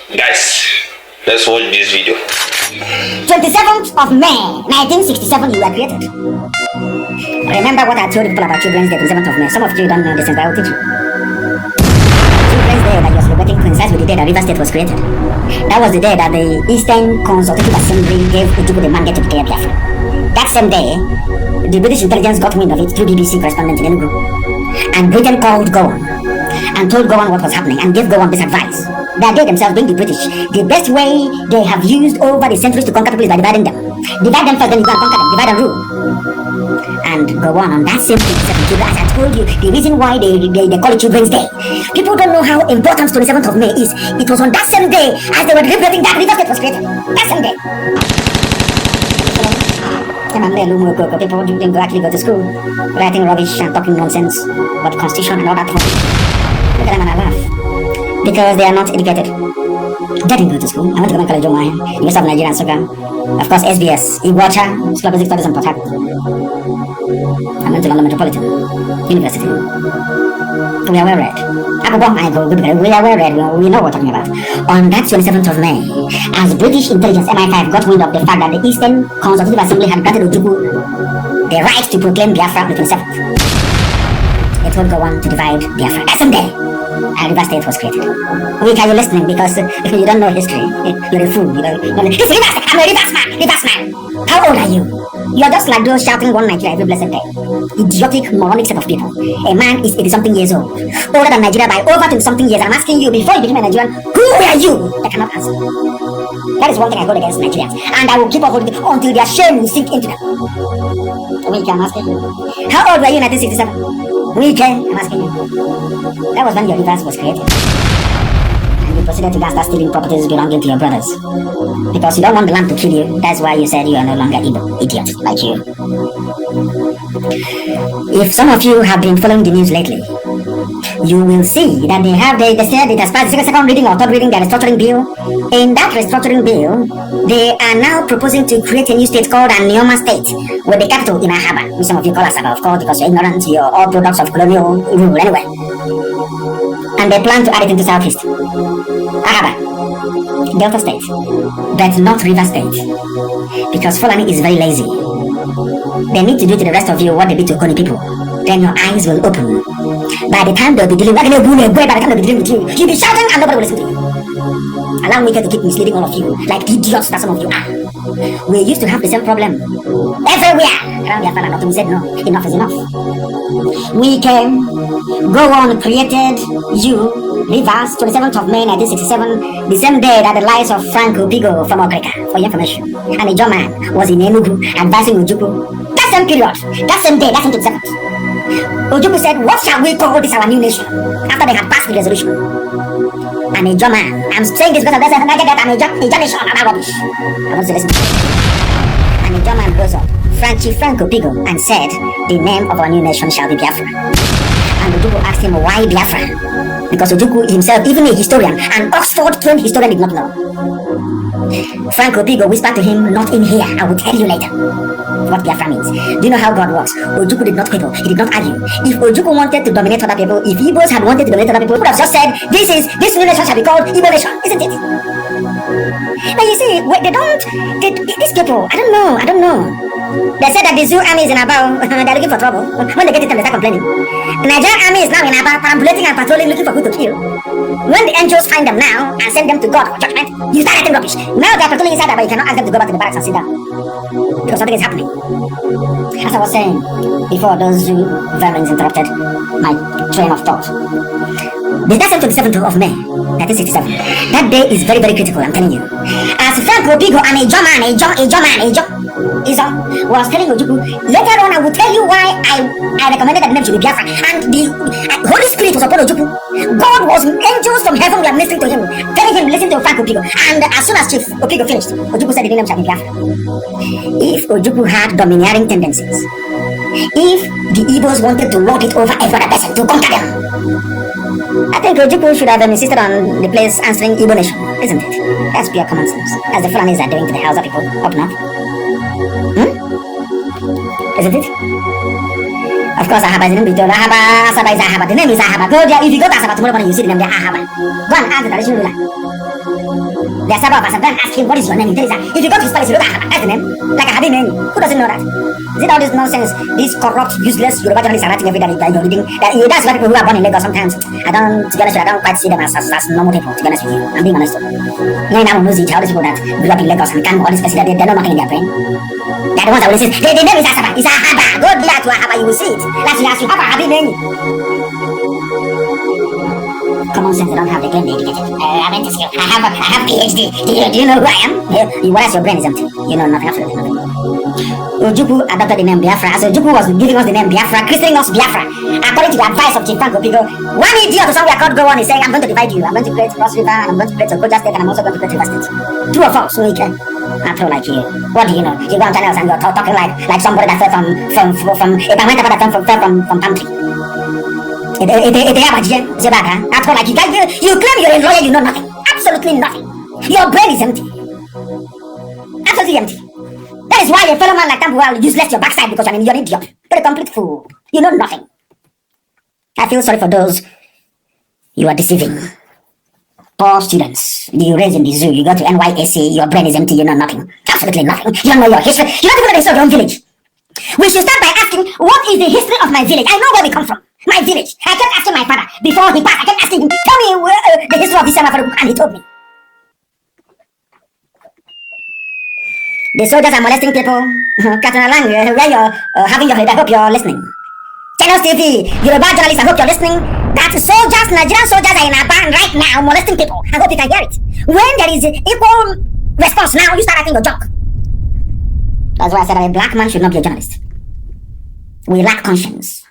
Guys, let's watch this video. 27th of May, 1967, you were created. Remember what I told you people about Children's Day, 27th of May. Some of you don't know this, but I will teach you. Children's Day that you're celebrating coincides with the day that River State was created. That was the day that the Eastern Consultative Assembly gave Ojukwu the mandate to declare Biafra. That same day, the British intelligence got wind of it through BBC correspondent in Enugu. And Britain called Gowon and told Gowon what was happening and gave Gowon this advice. That they themselves, being the British, the best way they have used over the centuries to conquer people is by dividing them. Divide them first, then you go and conquer them. Divide and rule. And go on that same thing, as I told you, the reason why they call it Children's Day. People don't know how important 27th of May is. It was on that same day as they were deliberating that River State was created. That same day. People didn't actually go to school, writing rubbish and talking nonsense about the Constitution and all that. Look at them and I laugh. Because they are not educated. They didn't go to school. I went to Government College of Mine, University of Nigeria and Soka. Of course, SBS, Iguacha, School of Basic Studies and Port Harcourt. I went to London Metropolitan University. We are well read. We are well read. We know what we're talking about. On that 27th of May, as British intelligence MI5 got wind of the fact that the Eastern Consultative Assembly had granted Ojukwu the right to proclaim Biafra on the 27th, it would go on to divide Biafra. That same day, and River State was created. Weak, are you listening? Because you don't know history. You're a fool. It's River State. I'm a Rivers man. How old are you? You're just like those shouting one Nigeria every blessed day. Idiotic, moronic set of people. A man is 80-something years old, older than Nigeria by over 20-something years. I'm asking you, before you became a Nigerian, who were you? They cannot answer. That is one thing I hold against Nigerians, and I will keep on holding it until their shame will sink into them. Weak, I'm asking you. How old were you in 1967? Weak, I'm asking you. That was when your rivers was created. And you proceeded to start stealing properties belonging to your brothers. Because you don't want the land to kill you, that's why you said you are no longer Igbo, idiot, like you. If some of you have been following the news lately, you will see that they said it as part of the second reading or third reading, their restructuring bill. In that restructuring bill, they are now proposing to create a new state called Anioma State, with the capital in Ahaba, which some of you call Asaba, of course, because you're ignorant, you're all products of colonial rule anyway. And they plan to add it into Southeast. Ahaba, Delta State, but not River State, because Fulani is very lazy. They need to do to the rest of you what they did to Okoni people. Then your eyes will open. By the time they'll be dealing with you, you'll be shouting and nobody will listen to you. Allow me to keep misleading all of you, like the idiots that some of you are. We used to have the same problem everywhere around the Afghan, but we said no, enough is enough. We came, go on, created you, Rivers, 27th of May 1967, the same day that the lives of Frank Obigo from Okreka, for your information, and a German was in Enugu advising Ojukwu. That same period, that same day, that same 27th. Ojukwu said, what shall we call this our new nation? After they had passed the resolution. And a German, I'm saying this because I'm a nation, I'm not rubbish. I want to listen. And a German rose up, Frank Obigo, and said, the name of our new nation shall be Biafra. And Ojukwu asked him, why Biafra? Because Ojukwu himself, even a historian, an Oxford-trained historian, did not know. Frank Obigo whispered to him, not in here, I will tell you later what Biafra means. Do you know how God works? Ojukwu did not quibble, he did not argue. If Ojukwu wanted to dominate other people, if Igbos had wanted to dominate other people, he would have just said, this new nation shall be called Igbo nation, isn't it? But you see, these people, I don't know. They said that the zoo army is in Aba, they're looking for trouble. When they get it, they start complaining. The Nigerian army is now in Aba, perambulating and patrolling, looking for who to kill. When the angels find them now and send them to God for judgment, you start writing rubbish. Now they're patrolling inside Aba, you cannot ask them to go back to the barracks and sit down. Because something is happening. As I was saying before those zoo vermins interrupted my train of thought. The 27th of May 1967. That day is very, very critical, I'm telling you. As Frank Obigo and a German was telling Ojukwu, later on I will tell you why I recommended that the name should be Biafra. And the Holy Spirit was upon Ojukwu. God was angels from heaven were ministering to him, telling him, listen to Frank Obigo. And as soon as Chief Obigo finished, Ojukwu said the name shall be Biafra. If Ojukwu had domineering tendencies, if the Igbos wanted to lord it over every other person, to conquer them, I think Ojukwu should have insisted on the place answering Igbo nation, isn't it? That's pure common sense, as the Fulanis are doing to the Hausa people up north. Isn't it? Of course, Ahaba is in Bito. Ahaba, Asaba is Ahaba. The name is Ahaba. Go there. If you go to Asaba tomorrow morning, you see the name there, Ahaba. Go and ask the traditional ruler. The Asaba of Asaba ask him what is your name. He tells her, if you go to his palace, you look at that's the name. Like a Habi name. Who doesn't know that? Is it all this nonsense? This corrupt, useless Yoruba journalists are writing every day that you're reading. That's why people who are born in Lagos sometimes. To be honest with you, I don't quite see them as normal people, to be honest with you. I'm being honest. You know, knows it, all these people that grew up in Lagos and can't all these places, they know nothing in their brain. They're the ones that will insist. The name is Asaba. It's Ahaba. Go do that to Ahaba, you will see it. Like you have a Habi name. Common sense, they don't have, they claim they're educated. I meant to say, I have PhD. Do you know who I am? Whereas your brain is empty. You know nothing, absolutely nothing. Ojukwu adopted the name Biafra. So Ojukwu was giving us the name Biafra, christening us Biafra. According to the advice of Chief Frank Opigo, one idiot or somewhere called Go on is saying, I'm going to divide you. I'm going to create Cross River, I'm going to create Okoja State, and I'm also going to create River State. Two of us, no can. I throw like you. What do you know? You go on channels and you're talking like somebody that fell from palm tree. You claim you're a lawyer, you know nothing. Absolutely nothing. Your brain is empty. Absolutely empty. That is why a fellow man like Tambuwal useless your backside because you're an idiot. You're a complete fool. You know nothing. I feel sorry for those you are deceiving. Poor students. You raised in the zoo, you go to NYSC, your brain is empty, you know nothing. Absolutely nothing. You don't know your history. You don't even know the history of your own village. We should start by asking, what is the history of my village? I know where we come from. My village. I kept asking my father before he passed. I kept asking him, tell me the history of this Semafaru, and he told me. The soldiers are molesting people. Katana Lang, where you're having your head, I hope you're listening. Channels TV, Yoruba journalists, I hope you're listening. That soldiers, Nigerian soldiers are in a band right now molesting people. I hope you can hear it. When there is equal response now, you start acting your junk. That's why I said that a black man should not be a journalist. We lack conscience.